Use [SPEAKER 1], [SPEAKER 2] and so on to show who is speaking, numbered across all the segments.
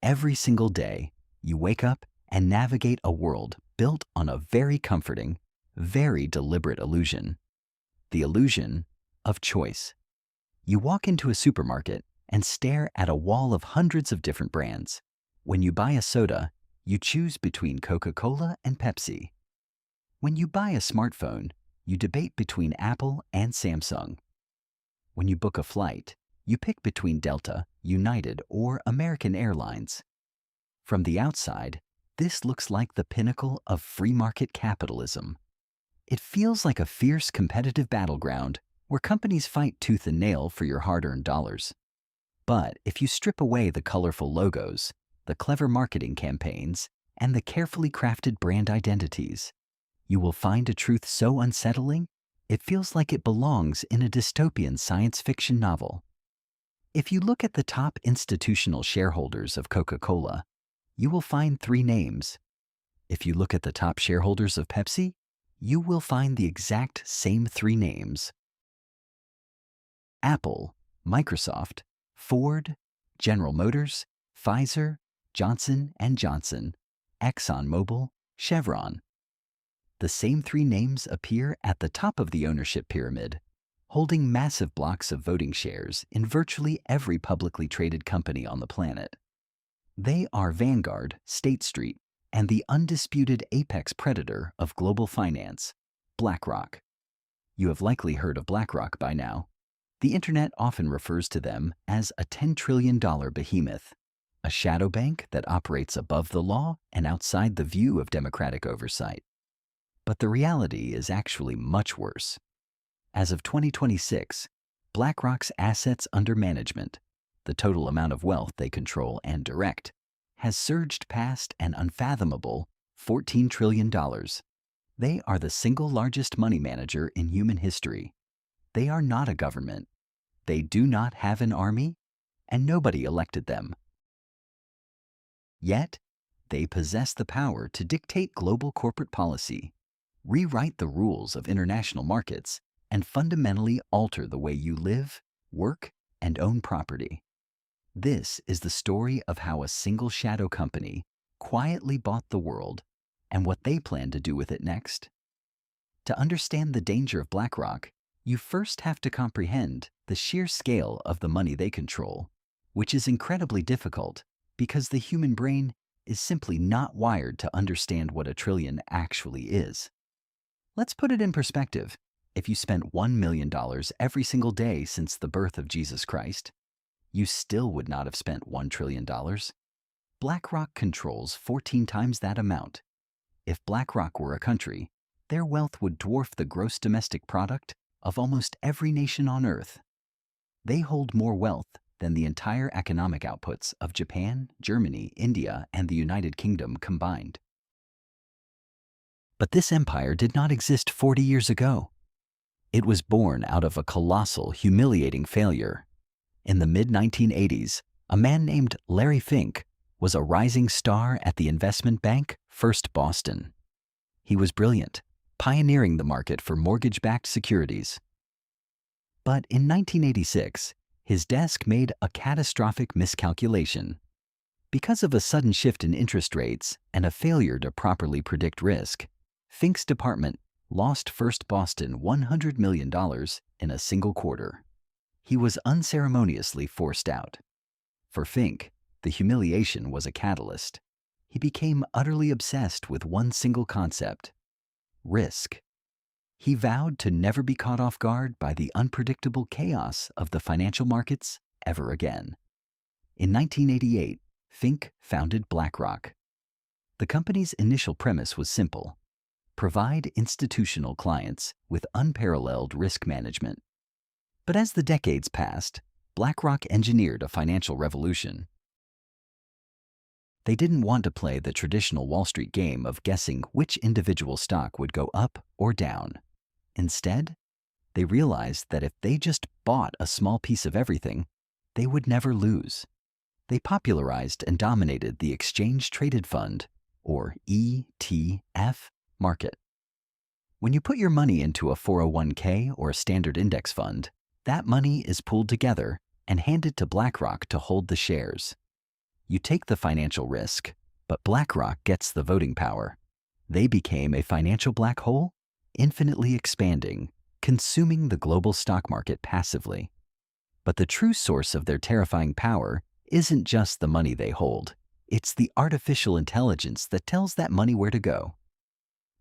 [SPEAKER 1] Every single day, you wake up and navigate a world built on a very comforting, very deliberate illusion, the illusion of choice. You walk into a supermarket and stare at a wall of hundreds of different brands. When you buy a soda, you choose between Coca-Cola and Pepsi. When you buy a smartphone, you debate between Apple and Samsung. When you book a flight, you pick between Delta, United, or American Airlines. From the outside, this looks like the pinnacle of free market capitalism. It feels like a fierce competitive battleground where companies fight tooth and nail for your hard-earned dollars. But if you strip away the colorful logos, the clever marketing campaigns, and the carefully crafted brand identities, you will find a truth so unsettling, it feels like it belongs in a dystopian science fiction novel. If you look at the top institutional shareholders of Coca-Cola, you will find three names. If you look at the top shareholders of Pepsi, you will find the exact same three names. Apple, Microsoft, Ford, General Motors, Pfizer, Johnson & Johnson, ExxonMobil, Chevron. The same three names appear at the top of the ownership pyramid, holding massive blocks of voting shares in virtually every publicly traded company on the planet. They are Vanguard, State Street, and the undisputed apex predator of global finance, BlackRock. You have likely heard of BlackRock by now. The internet often refers to them as a $10 trillion behemoth, a shadow bank that operates above the law and outside the view of democratic oversight. But the reality is actually much worse. As of 2026, BlackRock's assets under management, the total amount of wealth they control and direct, has surged past an unfathomable $14 trillion. They are the single largest money manager in human history. They are not a government. They do not have an army, and nobody elected them. Yet, they possess the power to dictate global corporate policy, rewrite the rules of international markets, and fundamentally alter the way you live, work, and own property. This is the story of how a single shadow company quietly bought the world and what they plan to do with it next. To understand the danger of BlackRock, you first have to comprehend the sheer scale of the money they control, which is incredibly difficult because the human brain is simply not wired to understand what a trillion actually is. Let's put it in perspective. If you spent $1 million every single day since the birth of Jesus Christ, you still would not have spent $1 trillion. BlackRock controls 14 times that amount. If BlackRock were a country, their wealth would dwarf the gross domestic product of almost every nation on Earth. They hold more wealth than the entire economic outputs of Japan, Germany, India, and the United Kingdom combined. But this empire did not exist 40 years ago. It was born out of a colossal, humiliating failure. In the mid-1980s, a man named Larry Fink was a rising star at the investment bank First Boston. He was brilliant, pioneering the market for mortgage-backed securities. But in 1986, his desk made a catastrophic miscalculation. Because of a sudden shift in interest rates and a failure to properly predict risk, Fink's department lost First Boston $100 million in a single quarter. He was unceremoniously forced out. For Fink, the humiliation was a catalyst. He became utterly obsessed with one single concept: risk. He vowed to never be caught off guard by the unpredictable chaos of the financial markets ever again. In 1988, Fink founded BlackRock. The company's initial premise was simple: provide institutional clients with unparalleled risk management. But as the decades passed, BlackRock engineered a financial revolution. They didn't want to play the traditional Wall Street game of guessing which individual stock would go up or down. Instead, they realized that if they just bought a small piece of everything, they would never lose. They popularized and dominated the exchange-traded fund, or ETF, market. When you put your money into a 401k or a standard index fund, that money is pooled together and handed to BlackRock to hold the shares. You take the financial risk, but BlackRock gets the voting power. They became a financial black hole, infinitely expanding, consuming the global stock market passively. But the true source of their terrifying power isn't just the money they hold. It's the artificial intelligence that tells that money where to go.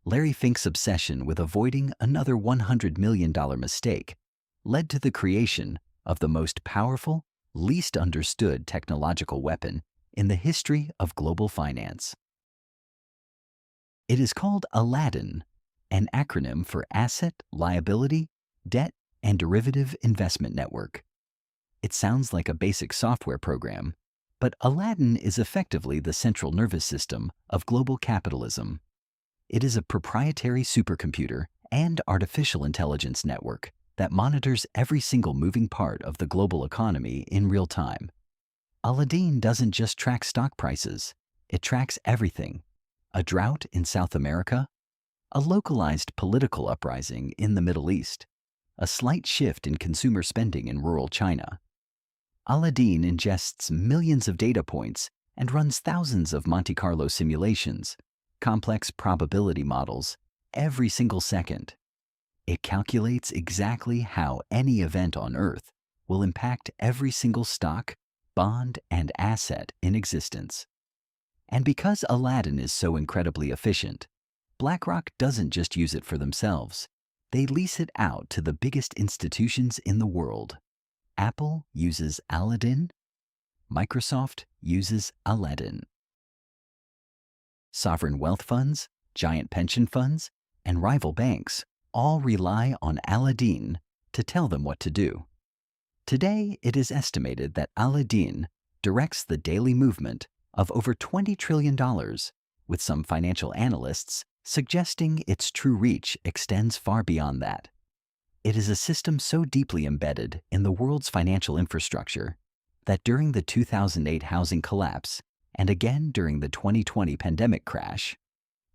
[SPEAKER 1] Larry Fink's obsession with avoiding another $100 million mistake led to the creation of the most powerful, least understood technological weapon in the history of global finance. It is called Aladdin, an acronym for Asset, Liability, Debt, and Derivative Investment Network. It sounds like a basic software program, but Aladdin is effectively the central nervous system of global capitalism. It is a proprietary supercomputer and artificial intelligence network that monitors every single moving part of the global economy in real time. Aladdin doesn't just track stock prices, it tracks everything. A drought in South America, a localized political uprising in the Middle East, a slight shift in consumer spending in rural China. Aladdin ingests millions of data points and runs thousands of Monte Carlo simulations, complex probability models, every single second. It calculates exactly how any event on Earth will impact every single stock, bond, and asset in existence. And because Aladdin is so incredibly efficient, BlackRock doesn't just use it for themselves. They lease it out to the biggest institutions in the world. Apple uses Aladdin. Microsoft uses Aladdin. Sovereign wealth funds, giant pension funds, and rival banks all rely on Aladdin to tell them what to do. Today, it is estimated that Aladdin directs the daily movement of over $20 trillion, with some financial analysts suggesting its true reach extends far beyond that. It is a system so deeply embedded in the world's financial infrastructure that during the 2008 housing collapse and again during the 2020 pandemic crash,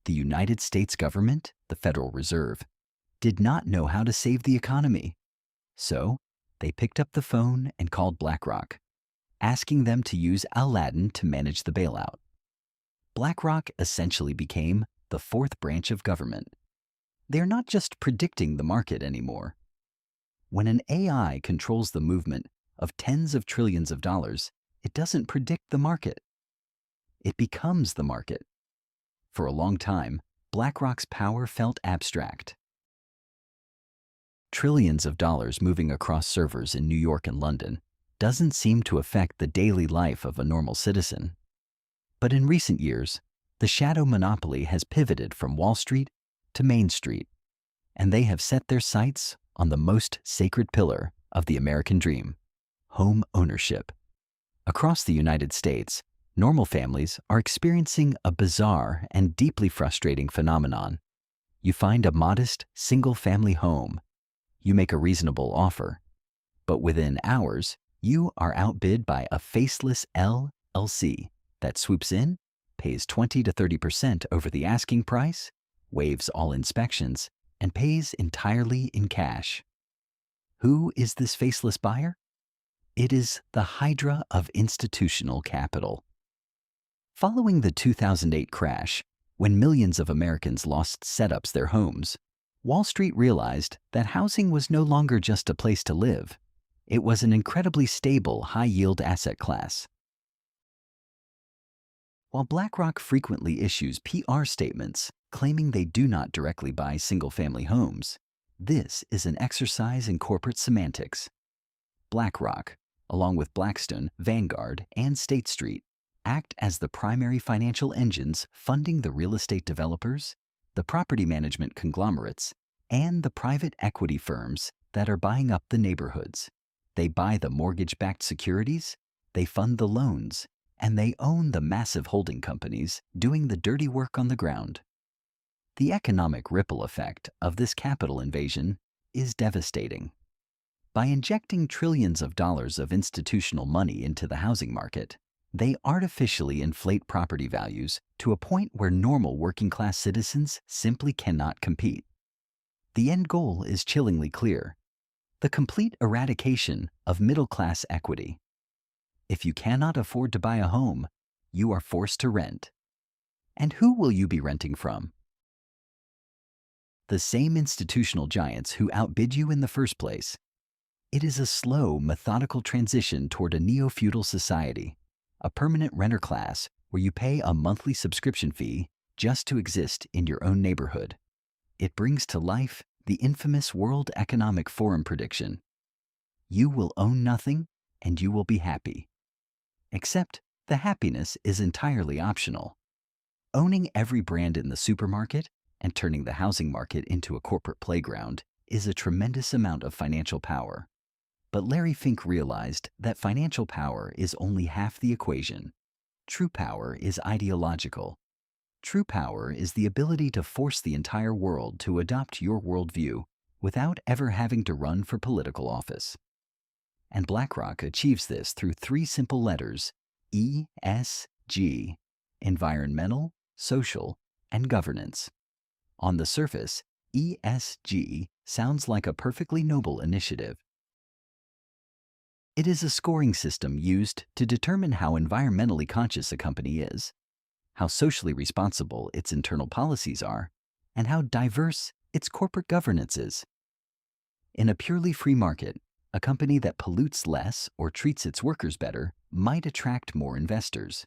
[SPEAKER 1] the United States government, the Federal Reserve, did not know how to save the economy. So, they picked up the phone and called BlackRock, asking them to use Aladdin to manage the bailout. BlackRock essentially became the fourth branch of government. They're not just predicting the market anymore. When an AI controls the movement of tens of trillions of dollars, it doesn't predict the market. It becomes the market. For a long time, BlackRock's power felt abstract. Trillions of dollars moving across servers in New York and London doesn't seem to affect the daily life of a normal citizen. But in recent years, the shadow monopoly has pivoted from Wall Street to Main Street, and they have set their sights on the most sacred pillar of the American dream, home ownership. Across the United States, normal families are experiencing a bizarre and deeply frustrating phenomenon. You find a modest, single-family home. You make a reasonable offer. But within hours, you are outbid by a faceless LLC that swoops in, pays 20 to 30% over the asking price, waives all inspections, and pays entirely in cash. Who is this faceless buyer? It is the Hydra of institutional capital. Following the 2008 crash, when millions of Americans lost setups their homes, Wall Street realized that housing was no longer just a place to live. It was an incredibly stable, high-yield asset class. While BlackRock frequently issues PR statements claiming they do not directly buy single-family homes, this is an exercise in corporate semantics. BlackRock, along with Blackstone, Vanguard, and State Street, act as the primary financial engines funding the real estate developers, the property management conglomerates, and the private equity firms that are buying up the neighborhoods. They buy the mortgage-backed securities, they fund the loans, and they own the massive holding companies doing the dirty work on the ground. The economic ripple effect of this capital invasion is devastating. By injecting trillions of dollars of institutional money into the housing market, they artificially inflate property values to a point where normal working-class citizens simply cannot compete. The end goal is chillingly clear: the complete eradication of middle-class equity. If you cannot afford to buy a home, You are forced to rent. And who will you be renting from? The same institutional giants who outbid you in the first place. It is a slow, methodical transition toward a neo-feudal society, a permanent renter class where you pay a monthly subscription fee just to exist in your own neighborhood. It brings to life the infamous World Economic Forum prediction. You will own nothing and you will be happy. Except the happiness is entirely optional. Owning every brand in the supermarket and turning the housing market into a corporate playground is a tremendous amount of financial power. But Larry Fink realized that financial power is only half the equation. True power is ideological. True power is the ability to force the entire world to adopt your worldview without ever having to run for political office. And BlackRock achieves this through three simple letters: ESG, environmental, social, and governance. On the surface, ESG sounds like a perfectly noble initiative. It is a scoring system used to determine how environmentally conscious a company is, how socially responsible its internal policies are, and how diverse its corporate governance is. In a purely free market, a company that pollutes less or treats its workers better might attract more investors.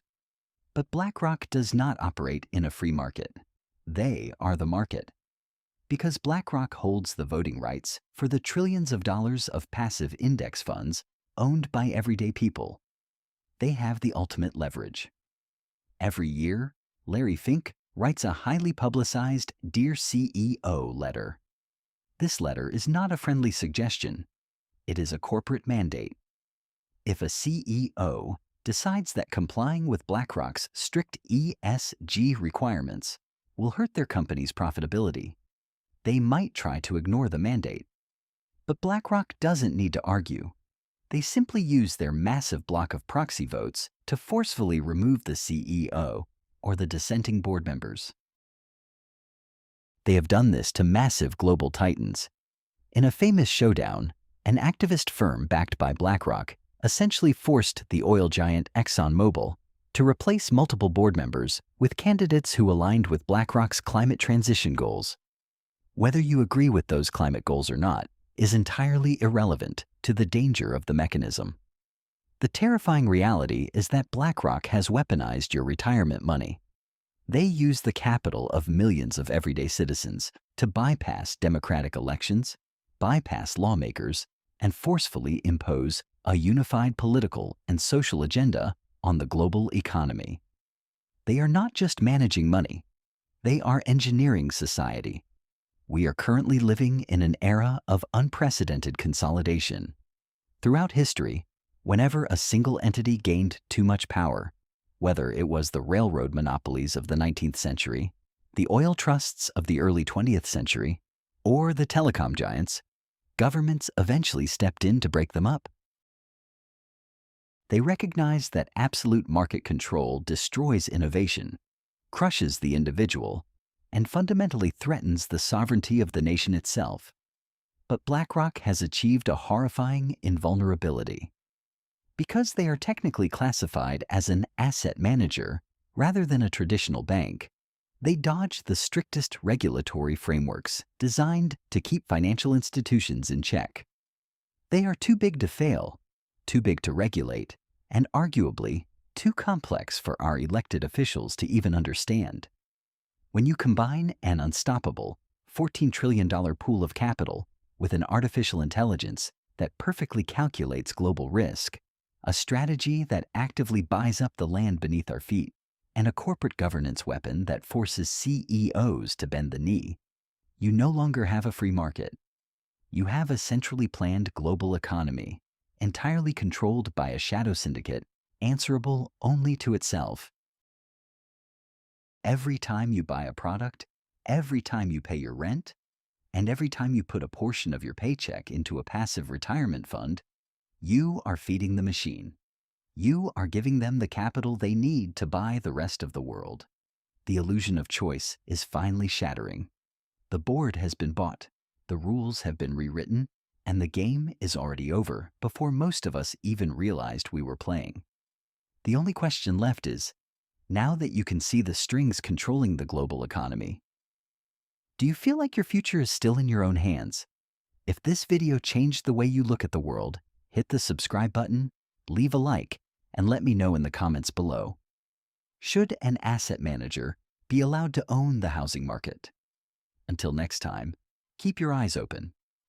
[SPEAKER 1] But BlackRock does not operate in a free market. They are the market. Because BlackRock holds the voting rights for the trillions of dollars of passive index funds owned by everyday people, they have the ultimate leverage. Every year, Larry Fink writes a highly publicized Dear CEO letter. This letter is not a friendly suggestion. It is a corporate mandate. If a CEO decides that complying with BlackRock's strict ESG requirements will hurt their company's profitability, they might try to ignore the mandate. But BlackRock doesn't need to argue. They simply use their massive block of proxy votes to forcefully remove the CEO or the dissenting board members. They have done this to massive global titans. In a famous showdown, an activist firm backed by BlackRock essentially forced the oil giant ExxonMobil to replace multiple board members with candidates who aligned with BlackRock's climate transition goals. Whether you agree with those climate goals or not is entirely irrelevant to the danger of the mechanism. The terrifying reality is that BlackRock has weaponized your retirement money. They use the capital of millions of everyday citizens to bypass democratic elections, bypass lawmakers, and forcefully impose a unified political and social agenda on the global economy. They are not just managing money, they are engineering society. We are currently living in an era of unprecedented consolidation. Throughout history, whenever a single entity gained too much power, whether it was the railroad monopolies of the 19th century, the oil trusts of the early 20th century, or the telecom giants, governments eventually stepped in to break them up. They recognized that absolute market control destroys innovation, crushes the individual, and fundamentally threatens the sovereignty of the nation itself. But BlackRock has achieved a horrifying invulnerability. Because they are technically classified as an asset manager rather than a traditional bank, they dodge the strictest regulatory frameworks designed to keep financial institutions in check. They are too big to fail, too big to regulate, and arguably too complex for our elected officials to even understand. When you combine an unstoppable $14 trillion pool of capital with an artificial intelligence that perfectly calculates global risk, a strategy that actively buys up the land beneath our feet, and a corporate governance weapon that forces CEOs to bend the knee, you no longer have a free market. You have a centrally planned global economy, entirely controlled by a shadow syndicate, answerable only to itself. Every time you buy a product, every time you pay your rent, and every time you put a portion of your paycheck into a passive retirement fund, you are feeding the machine. You are giving them the capital they need to buy the rest of the world. The illusion of choice is finally shattering. The board has been bought, the rules have been rewritten, and the game is already over before most of us even realized we were playing. The only question left is, Now that you can see the strings controlling the global economy, do you feel like your future is still in your own hands? If this video changed the way you look at the world, hit the subscribe button, leave a like, and let me know in the comments below. Should an asset manager be allowed to own the housing market? Until next time, keep your eyes open.